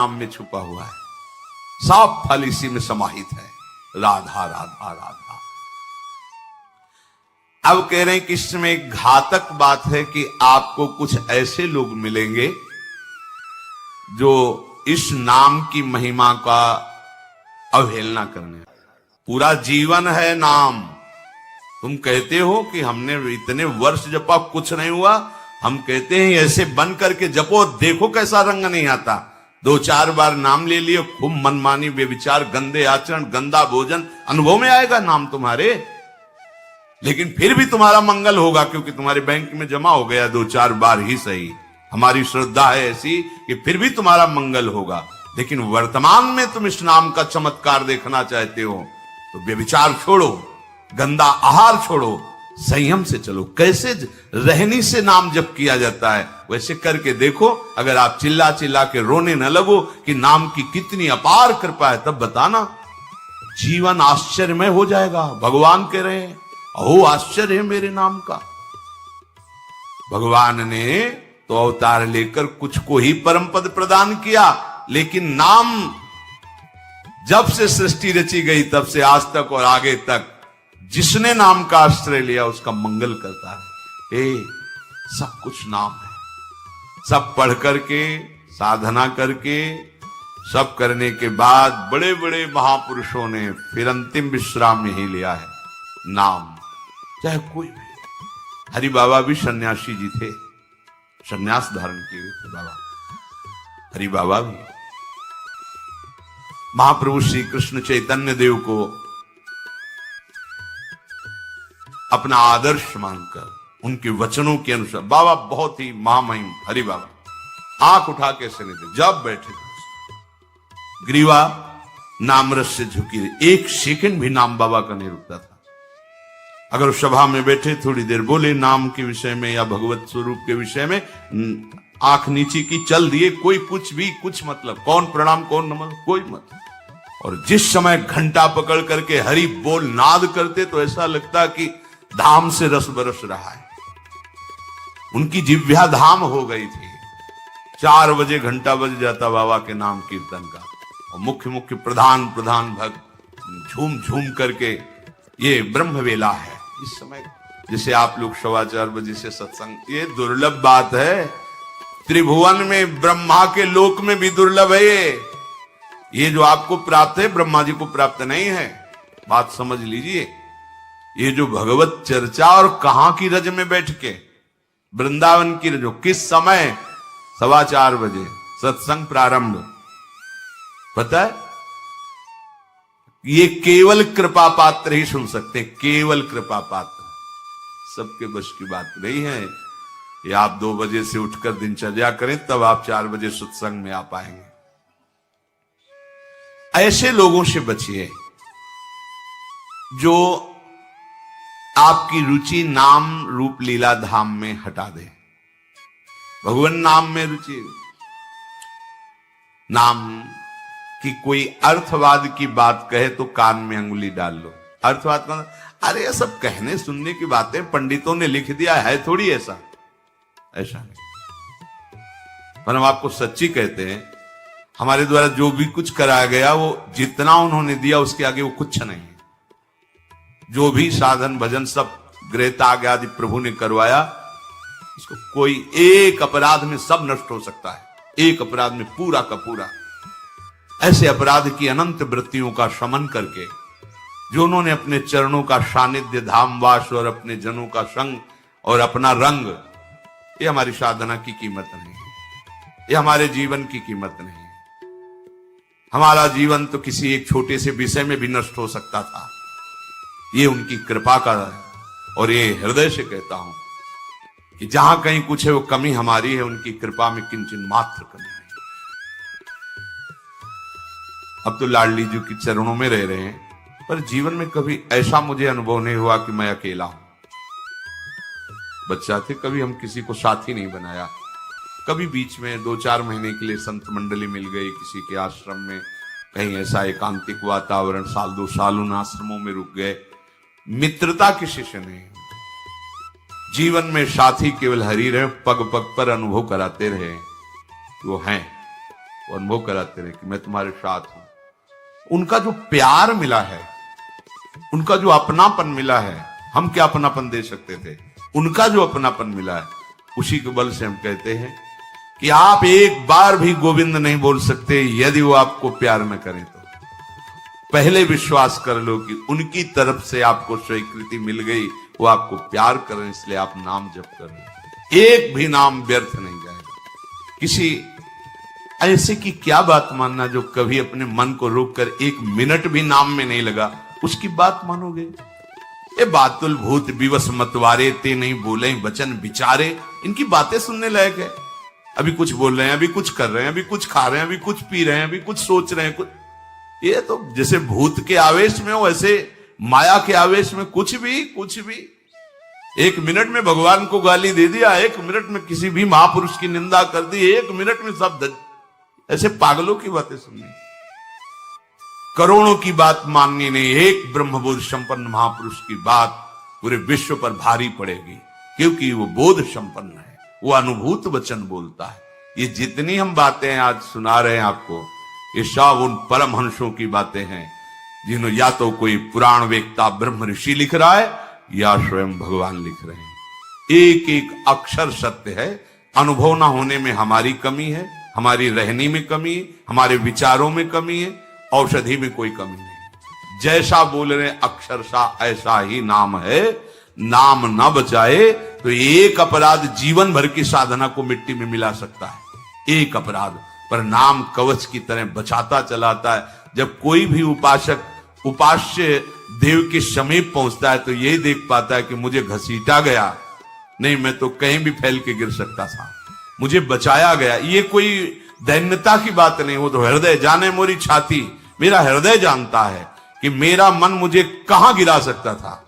नाम में छुपा हुआ है, सब फल इसी में समाहित है। राधा राधा राधा। अब कह रहे हैं कि इसमें एक घातक बात है कि आपको कुछ ऐसे लोग मिलेंगे जो इस नाम की महिमा का अवहेलना करने। पूरा जीवन है नाम। तुम कहते हो कि हमने इतने वर्ष जपा कुछ नहीं हुआ, हम कहते हैं ऐसे बन करके जपो, देखो कैसा रंग नहीं आता। 2-4 बार नाम ले लिए, खूब मनमानी बेविचार, गंदे आचरण, गंदा भोजन, अनुभव में आएगा नाम तुम्हारे। लेकिन फिर भी तुम्हारा मंगल होगा, क्योंकि तुम्हारे बैंक में जमा हो गया 2-4 बार ही सही। हमारी श्रद्धा है ऐसी कि फिर भी तुम्हारा मंगल होगा। लेकिन वर्तमान में तुम इस नाम का चमत्कार देखना चाहते हो तो बेविचार छोड़ो, गंदा आहार छोड़ो, संयम से चलो। कैसे रहनी से नाम जप किया जाता है वैसे करके देखो। अगर आप चिल्ला चिल्ला के रोने न लगो कि नाम की कितनी अपार कृपा है, तब बताना, जीवन आश्चर्यमय हो जाएगा। भगवान कह रहे हैं अहो आश्चर्य है मेरे नाम का। भगवान ने तो अवतार लेकर कुछ को ही परम पद प्रदान किया, लेकिन नाम जब से सृष्टि रची गई तब से आज तक और आगे तक जिसने नाम का आश्रय लिया उसका मंगल करता है। सब कुछ नाम है। सब पढ़ करके, साधना करके, सब करने के बाद बड़े बड़े महापुरुषों ने फिर अंतिम विश्राम में ही लिया है नाम। चाहे कोई भी। हरि बाबा भी सन्यासी जी थे, सन्यास धारण किए थे बाबा। हरि बाबा भी महाप्रभु श्री कृष्ण चैतन्य देव को अपना आदर्श मानकर उनके वचनों के अनुसार, बाबा बहुत ही महामहिम हरि बाबा आंख उठा के ऐसे नहीं थे, जब बैठे थे ग्रीवा नामरस से झुकी रही। 1 सेकंड भी नाम बाबा का नहीं रुकता था। अगर सभा में बैठे थोड़ी देर बोले नाम के विषय में या भगवत स्वरूप के विषय में, आंख नीचे की चल दिए, कोई कुछ भी कुछ मतलब, कौन प्रणाम कौन नमन, कोई मतलब। और जिस समय घंटा पकड़ करके हरि बोल नाद करते तो ऐसा लगता कि धाम से रस बरस रहा है। उनकी जिह्वा धाम हो गई थी। 4 बजे घंटा बज जाता बाबा के नाम कीर्तन का, और मुख्य मुख्य प्रधान भक्त झूम झूम करके, ये ब्रह्म वेला है इस समय। जिसे आप लोग 4:15 बजे से सत्संग, ये दुर्लभ बात है। त्रिभुवन में ब्रह्मा के लोक में भी दुर्लभ है ये जो आपको प्राप्त है, ब्रह्मा जी को प्राप्त नहीं है। बात समझ लीजिए। ये जो भगवत चर्चा, और कहां की रज में बैठ के, वृंदावन की रज, किस समय 4:15 बजे सत्संग प्रारंभ, पता है? ये केवल कृपा पात्र ही सुन सकते हैं, केवल कृपा पात्र। सबके बस की बात नहीं है। ये आप 2 बजे से उठकर दिनचर्या करें तब आप 4 बजे सत्संग में आ पाएंगे। ऐसे लोगों से बचिए जो आपकी रुचि नाम रूप लीला धाम में हटा दे। भगवान नाम में रुचि, नाम कि कोई अर्थवाद की बात कहे तो कान में अंगुली डाल लो। अर्थवाद का, अरे ये सब कहने सुनने की बातें पंडितों ने लिख दिया है, थोड़ी ऐसा नहीं। पर हम आपको सच्ची कहते हैं, हमारे द्वारा जो भी कुछ कराया गया वो जितना उन्होंने दिया उसके आगे वो कुछ नहीं है। जो भी साधन भजन सब गृह त्याग आदि प्रभु ने करवाया, उसको कोई एक अपराध में सब नष्ट हो सकता है। एक अपराध में पूरा का पूरा। ऐसे अपराध की अनंत वृत्तियों का शमन करके जो उन्होंने अपने चरणों का सानिध्य, धामवास और अपने जनों का संग और अपना रंग, ये हमारी साधना की कीमत नहीं है। ये हमारे जीवन की कीमत नहीं है। हमारा जीवन तो किसी एक छोटे से विषय में भी नष्ट हो सकता था। ये उनकी कृपा का है। और ये हृदय से कहता हूं कि जहां कहीं कुछ है वो कमी हमारी है, उनकी कृपा में किंचन मात्र कमी नहीं। अब तो लाडली जी के चरणों में रह रहे हैं, पर जीवन में कभी ऐसा मुझे अनुभव नहीं हुआ कि मैं अकेला हूं। बच्चा थे, कभी हम किसी को साथी नहीं बनाया। कभी बीच में 2-4 महीने के लिए संत मंडली मिल गई किसी के आश्रम में, कहीं ऐसा एकांतिक वातावरण, 1-2 साल उन आश्रमों में रुक गए। मित्रता किसी से नहीं। जीवन में साथी केवल हरि रहे, पग पग पर अनुभव कराते रहे। वो हैं, वो अनुभव कराते रहे कि मैं तुम्हारे साथ हूं। उनका जो प्यार मिला है, उनका जो अपनापन मिला है, हम क्या अपनापन दे सकते थे, उनका जो अपनापन मिला है, उसी के बल से हम कहते हैं कि आप एक बार भी गोविंद नहीं बोल सकते यदि वो आपको प्यार न करें तो। पहले विश्वास कर लो कि उनकी तरफ से आपको स्वीकृति मिल गई, वो आपको प्यार कर रहे हैं, इसलिए आप नाम जप कर रहे हैं। एक भी नाम व्यर्थ नहीं जाएगा। किसी ऐसे की क्या बात मानना जो कभी अपने मन को रोककर एक मिनट भी नाम में नहीं लगा, उसकी बात मानोगे? ये बातुल भूत विवश मतवारे ते नहीं बोले वचन विचारे, इनकी बातें सुनने लायक है। अभी कुछ बोल रहे हैं, अभी कुछ कर रहे हैं, अभी कुछ खा रहे हैं, अभी कुछ पी रहे हैं, अभी कुछ सोच रहे हैं, कुछ ये तो जैसे भूत के आवेश में हो, ऐसे माया के आवेश में कुछ भी। एक मिनट में भगवान को गाली दे दिया, एक मिनट में किसी भी महापुरुष की निंदा कर दी, एक मिनट में सब ऐसे पागलों की बातें सुननी, करोड़ों की बात माननी नहीं, एक ब्रह्मबोध संपन्न महापुरुष की बात पूरे विश्व पर भारी पड़ेगी, क्योंकि वो बोध संपन्न है, वो अनुभूत वचन बोलता है। ये जितनी हम बातें आज सुना रहे हैं आपको, ये सब उन परमहंसों की बातें हैं जिन्होंने या तो कोई पुराण वेत्ता ब्रह्म ऋषि लिख रहा है या स्वयं भगवान लिख रहे हैं। एक एक अक्षर सत्य है। अनुभव ना होने में हमारी कमी है, हमारी रहनी में कमी है, हमारे विचारों में कमी है, औषधि में कोई कमी नहीं। जैसा बोल रहे अक्षरशः ऐसा ही नाम है। नाम ना बचाए तो एक अपराध जीवन भर की साधना को मिट्टी में मिला सकता है, एक अपराध, पर नाम कवच की तरह बचाता चलाता है। जब कोई भी उपासक उपास्य देव के समीप पहुंचता है तो यही देख पाता है कि मुझे घसीटा गया, नहीं मैं तो कहीं भी फैल के गिर सकता था, मुझे बचाया गया। ये कोई दैन्यता की बात नहीं, वो तो हृदय जाने मोरी छाती, मेरा हृदय जानता है कि मेरा मन मुझे कहां गिरा सकता था,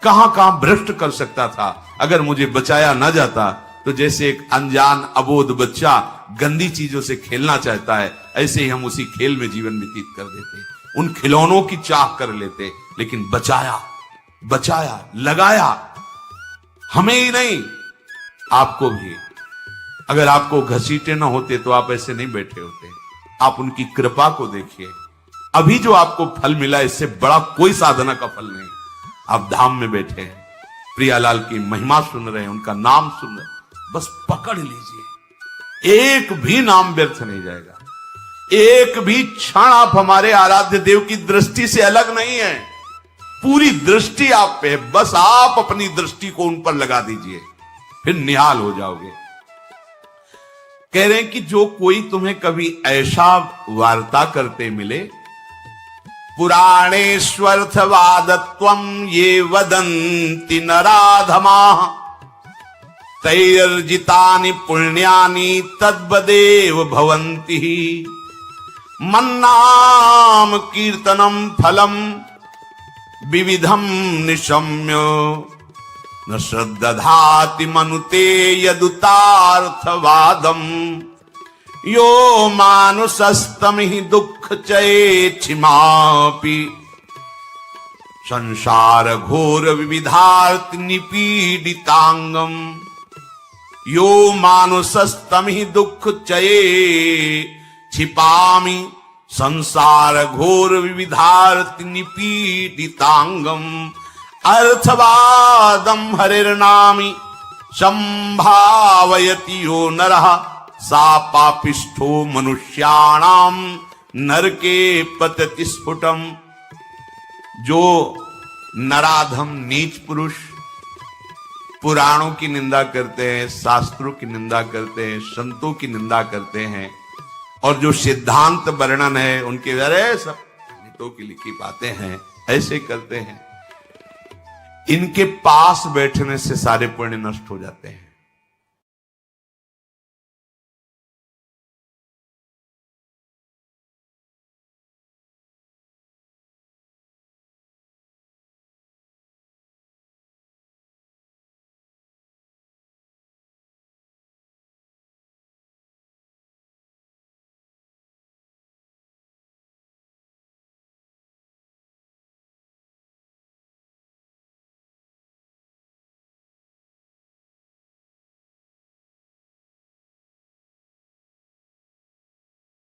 कहां कहां भ्रष्ट कर सकता था। अगर मुझे बचाया ना जाता तो जैसे एक अनजान अबोध बच्चा गंदी चीजों से खेलना चाहता है, ऐसे ही हम उसी खेल में जीवन व्यतीत कर देते, उन खिलौनों की चाह कर लेते। लेकिन बचाया, लगाया, हमें ही नहीं आपको भी। अगर आपको घसीटे ना होते तो आप ऐसे नहीं बैठे होते। आप उनकी कृपा को देखिए। अभी जो आपको फल मिला, इससे बड़ा कोई साधना का फल नहीं। आप धाम में बैठे हैं, प्रियालाल की महिमा सुन रहे हैं, उनका नाम सुन रहे हैं, बस पकड़ लीजिए, एक भी नाम व्यर्थ नहीं जाएगा। एक भी क्षण आप हमारे आराध्य देव की दृष्टि से अलग नहीं है, पूरी दृष्टि आप पे है। बस आप अपनी दृष्टि को उन पर लगा दीजिए, फिर निहाल हो जाओगे। कह रहे हैं कि जो कोई तुम्हें कभी ऐसा वार्ता करते मिले, पुराणेष्वर्थवादत्वं ये वदन्ति नराधमाः तैर्जितानि पुण्यानि तद्वदेव भवन्ति। मन्नाम कीर्तनम फलम विविधम निशम्य न श्रद्धाति मनुते यदुतार्थवादम। यो मानुषस्तमिहि दुःख चेच्छिमापि संसार घोर विविधार्थ निपीडितांगम। यो मानुषस्तमिहि दुःख चये छिपामि संसार घोर विविधार्थ निपीडितांगम। अर्थवादम हरिर्नामि संभावयति यो नरः सा पापिष्ठो मनुष्याणाम नरके पतति स्फुटम। जो नराधम नीच पुरुष पुराणों की निंदा करते हैं, शास्त्रों की निंदा करते हैं, संतों की निंदा करते हैं, और जो सिद्धांत वर्णन है उनके अरे सब पंडितों की लिखी बातें हैं, ऐसे करते हैं, इनके पास बैठने से सारे पुण्य नष्ट हो जाते हैं।